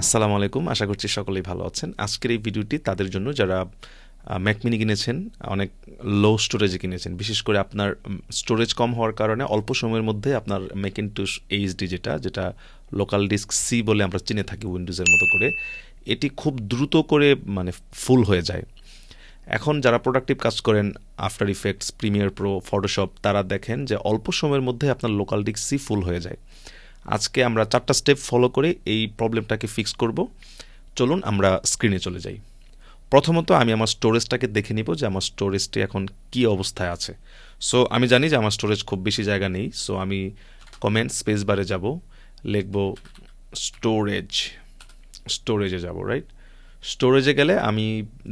আসসালামু আলাইকুম, আশা করছি সকলেই ভালো আছেন। আজকের এই ভিডিওটি তাদের জন্য যারা ম্যাক মিনি কিনেছেন, অনেক লো স্টোরেজে কিনেছেন। বিশেষ করে আপনার স্টোরেজ কম হওয়ার কারণে অল্প সময়ের মধ্যে আপনার ম্যাকিনটশ এইচডি যেটা লোকাল ডিস্ক সি বলে আমরা চিনে থাকি উইন্ডোজের মতো করে, এটি খুব দ্রুত করে মানে ফুল হয়ে যায়। এখন যারা প্রোডাক্টিভ কাজ করেন, after effects, Premiere Pro, Photoshop, তারা দেখেন যে অল্প সময়ের মধ্যে আপনার লোকাল ডিস্ক সি ফুল হয়ে যায়। আজকে আমরা 4টা স্টেপ ফলো করে এই প্রবলেমটাকে ফিক্স করব। চলুন আমরা স্ক্রিনে চলে যাই। প্রথমত আমি আমার স্টোরেজটাকে দেখে নিব যে আমার স্টোরেজটি এখন কি অবস্থায় আছে। সো আমি জানি যে আমার স্টোরেজ খুব বেশি জায়গা নেই। সো আমি কমেন্ট স্পেস বারে যাব, লিখব স্টোরেজে যাব, রাইট? স্টোরেজে গেলে আমি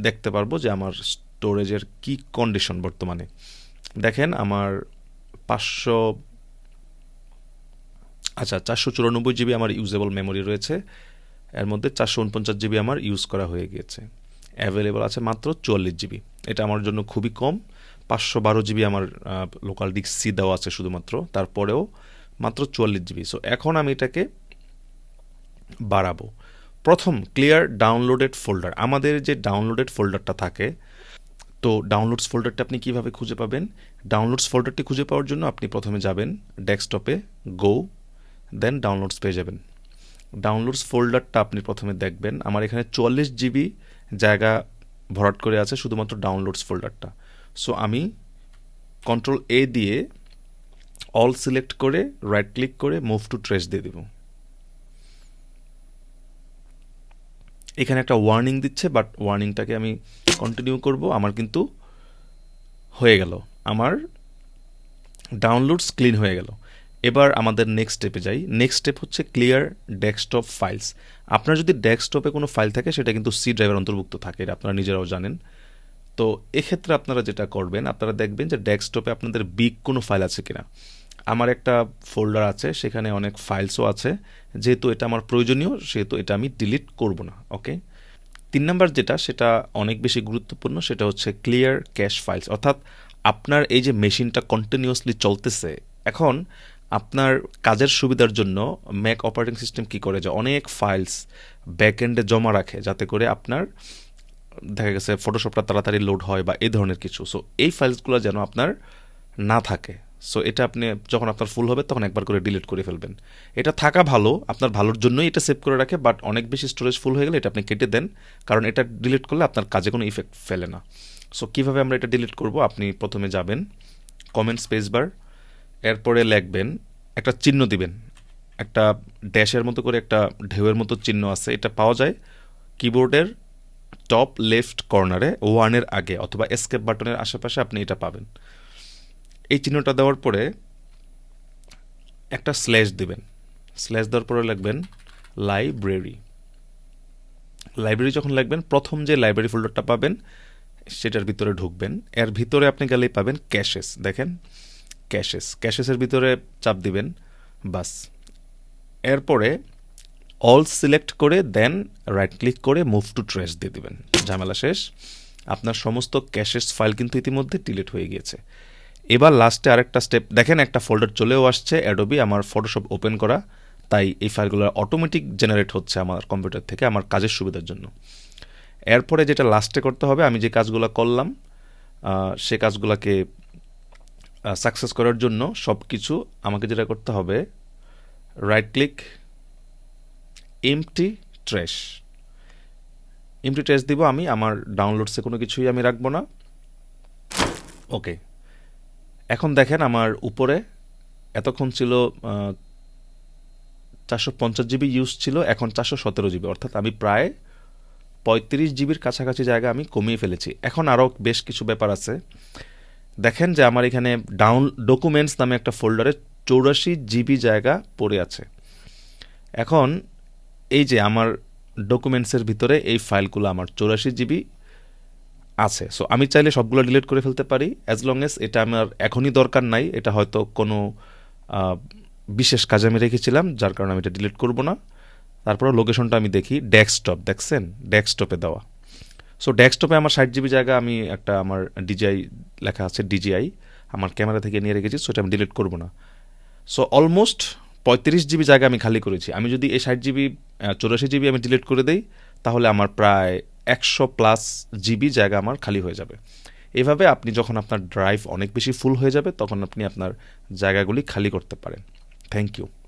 দেখতে পারবো যে আমার স্টোরেজের কি কন্ডিশন বর্তমানে। দেখেন আমার 494 জিবি আমার ইউজেবল মেমোরি রয়েছে। এর মধ্যে 449 জিবি আমার ইউজ করা হয়ে গিয়েছে। অ্যাভেলেবল আছে মাত্র 44 জিবি। এটা আমার জন্য খুবই কম। 512 জিবি আমার লোকাল ডিস্ক সি দেওয়া আছে শুধুমাত্র, তারপরেও মাত্র 44 জিবি। সো এখন আমি এটাকে বাড়াবো। প্রথম, ক্লিয়ার ডাউনলোডেড ফোল্ডার। আমাদের যে ডাউনলোডেড ফোল্ডারটা থাকে, তো ডাউনলোডস ফোল্ডারটা আপনি কিভাবে খুঁজে পাবেন? ডাউনলোডস ফোল্ডারটি খুঁজে পাওয়ার জন্য আপনি প্রথমে যাবেন ডেস্কটপে, গো, দেন ডাউনলোডস পেয়ে যাবেন। ডাউনলোডস ফোল্ডারটা আপনি প্রথমে দেখবেন। আমার এখানে 44 জিবি জায়গা ভরাট করে আছে শুধুমাত্র ডাউনলোডস ফোল্ডারটা। সো আমি কন্ট্রোল এ দিয়ে অল সিলেক্ট করে রাইট ক্লিক করে মুভ টু ট্রেস দিয়ে দেব। এখানে একটা ওয়ার্নিং দিচ্ছে, বাট ওয়ার্নিংটাকে আমি কন্টিনিউ করব। আমার কিন্তু হয়ে গেল, আমার ডাউনলোডস ক্লিন হয়ে গেল। এবার আমাদের নেক্সট স্টেপে যাই। নেক্সট স্টেপ হচ্ছে ক্লিয়ার ডেস্কটপ ফাইলস। আপনার যদি ডেস্কটপে কোনো ফাইল থাকে সেটা কিন্তু সি ড্রাইভের অন্তর্ভুক্ত থাকে, এটা আপনারা নিজেরাও জানেন। তো এক্ষেত্রে আপনারা যেটা করবেন, আপনারা দেখবেন যে ডেস্কটপে আপনাদের বিগ কোনো ফাইল আছে কিনা। আমার একটা ফোল্ডার আছে, সেখানে অনেক ফাইলসও আছে। যেহেতু এটা আমার প্রয়োজনীয়, সেহেতু এটা আমি ডিলিট করব না। ওকে। 3 নাম্বার যেটা, সেটা অনেক বেশি গুরুত্বপূর্ণ, সেটা হচ্ছে ক্লিয়ার ক্যাশ ফাইলস। অর্থাৎ আপনার এই যে মেশিনটা কন্টিনিউয়াসলি চলতেছে, এখন আপনার কাজের সুবিধার জন্য ম্যাক অপারেটিং সিস্টেম কী করে, যে অনেক ফাইলস ব্যাকএন্ডে জমা রাখে, যাতে করে আপনার দেখা গেছে ফটোশপটা তাড়াতাড়ি লোড হয় বা এই ধরনের কিছু। সো এই ফাইলসগুলো যেন আপনার না থাকে। সো এটা আপনি যখন আপনার ফুল হবে তখন একবার করে ডিলিট করে ফেলবেন। এটা থাকা ভালো, আপনার ভালোর জন্যই এটা সেভ করে রাখে, বাট অনেক বেশি স্টোরেজ ফুল হয়ে গেলে এটা আপনি কেটে দেন, কারণ এটা ডিলিট করলে আপনার কাজে কোনো ইফেক্ট ফেলে না। সো কীভাবে আমরা এটা ডিলিট করব? আপনি প্রথমে যাবেন কমেন্ট স্পেস বার, এরপরে লিখবেন, একটা চিহ্ন দিবেন, একটা ড্যাশের মতো করে একটা ঢেউয়ের মতো চিহ্ন আছে, এটা পাওয়া যায় কিবোর্ডের টপ লেফট কর্নারে 1-এর আগে অথবা এসকেপ বাটনের আশেপাশে, আপনি এটা পাবেন। এই চিহ্নটা দেওয়ার পরে একটা স্ল্যাশ দিবেন। স্ল্যাশ দেওয়ার পরে লিখবেন লাইব্রেরি। যখন লিখবেন, প্রথম যে লাইব্রেরি ফোল্ডারটা পাবেন সেটার ভিতরে ঢুকবেন। এর ভিতরে আপনি গেলেই পাবেন ক্যাশেস। দেখেন ক্যাশেসের ভিতরে চাপ দিবেন, বাস। এরপরে অল সিলেক্ট করে দেন রাইট ক্লিক করে মুভ টু ট্রেস দিয়ে দিবেন। ঝামেলা শেষ। আপনার সমস্ত ক্যাশেস ফাইল কিন্তু ইতিমধ্যে ডিলিট হয়ে গিয়েছে। এবার লাস্টে আরেকটা স্টেপ, দেখেন একটা ফোল্ডার চলেও আসছে, অ্যাডোবি আমার ফটোশপ ওপেন করা, তাই এই ফাইলগুলো অটোমেটিক জেনারেট হচ্ছে আমার কম্পিউটার থেকে আমার কাজের সুবিধার জন্য। এরপরে যেটা লাস্টে করতে হবে, আমি যে কাজগুলো করলাম সে কাজগুলোকে সাকসেস করার জন্য সব কিছু আমাকে যেটা করতে হবে, রাইট ক্লিক, এমটি ট্রেশ দিব। আমি আমার ডাউনলোডসে কোনো কিছুই আমি রাখবো না। ওকে। এখন দেখেন আমার উপরে এতক্ষণ ছিল 450 জিবি ইউজ ছিল, এখন 417 জিবি, অর্থাৎ আমি প্রায় 35 জিবির কাছাকাছি জায়গা আমি কমিয়ে ফেলেছি। এখন আরও বেশ কিছু ব্যাপার আছে। দেখেন যে আমার এখানে ডকুমেন্টস নামে একটা ফোল্ডারে 84 জিবি জায়গা পড়ে আছে। এখন এই যে আমার ডকুমেন্টসের ভিতরে এই ফাইলগুলো আমার 84 জিবি আছে। সো আমি চাইলে সবগুলো ডিলিট করে ফেলতে পারি, অ্যাজ লং এস এটা আমার এখনই দরকার নাই। এটা হয়তো কোনো বিশেষ কাজে আমি রেখেছিলাম, যার কারণে আমি এটা ডিলিট করব না। তারপর লোকেশনটা আমি দেখি, ডেস্কটপ, দেখছেন ডেস্কটপে দেওয়া। সো ডেস্কটপে আমার 60 জিবি জায়গা আমি একটা আমার ডিজিআই লেখা আছে, ডিজিআই আমার ক্যামেরা থেকে নিয়ে রেখেছি, সো এটা আমি ডিলিট করব না। সো অলমোস্ট 35 জিবি জায়গা আমি খালি করেছি। আমি যদি এই 60 জিবি 84 জিবি আমি ডিলিট করে দেই, তাহলে আমার প্রায় 100+ জিবি জায়গা আমার খালি হয়ে যাবে। এভাবে আপনি যখন আপনার ড্রাইভ অনেক বেশি ফুল হয়ে যাবে, তখন আপনি আপনার জায়গাগুলি খালি করতে পারেন। Thank you.